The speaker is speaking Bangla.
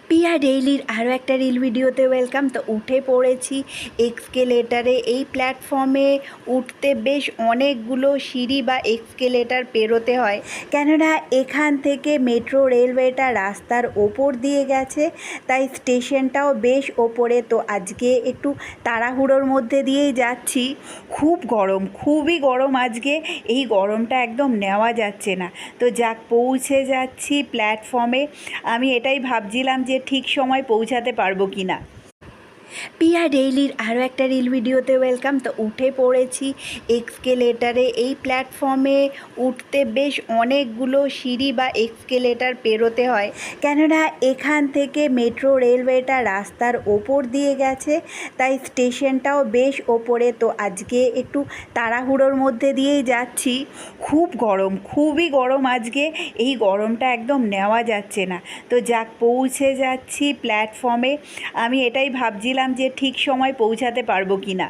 পিয়া ডেইলির আরও একটা রিল ভিডিওতে ওয়েলকাম। তো উঠে পড়েছি এক্সকেলেটারে। এই প্ল্যাটফর্মে উঠতে বেশ অনেকগুলো সিঁড়ি বা এক্সকেলেটার পেরোতে হয়, কেননা এখান থেকে মেট্রো রেলওয়েটা রাস্তার ওপর দিয়ে গেছে, তাই স্টেশনটাও বেশ ওপরে। তো আজকে একটু তাড়াহুড়োর মধ্যে দিয়েই যাচ্ছি। খুব গরম, খুবই গরম আজকে। এই গরমটা একদম নেওয়া যাচ্ছে না। তো যাক, পৌঁছে যাচ্ছি প্ল্যাটফর্মে। আমি এটাই ভাবছিলাম যে ঠিক সময় পৌঁছাতে পারবো কি না। পিয়া ডেইলির আরও একটা রিল ভিডিওতে ওয়েলকাম। তো উঠে পড়েছি এক্সকেলেটারে। এই প্ল্যাটফর্মে উঠতে বেশ অনেকগুলো সিঁড়ি বা এক্সকেলেটার পেরোতে হয়, কেননা এখান থেকে মেট্রো রেলওয়েটা রাস্তার ওপর দিয়ে গেছে, তাই স্টেশনটাও বেশ ওপরে। তো আজকে একটু তাড়াহুড়োর মধ্যে দিয়েই যাচ্ছি। খুব গরম, খুবই গরম আজকে। এই গরমটা একদম নেওয়া যাচ্ছে না। তো যাক, পৌঁছে যাচ্ছি প্ল্যাটফর্মে। আমি এটাই ভাবছিলাম যে ঠিক সময় পৌঁছাতে পারবো কি না।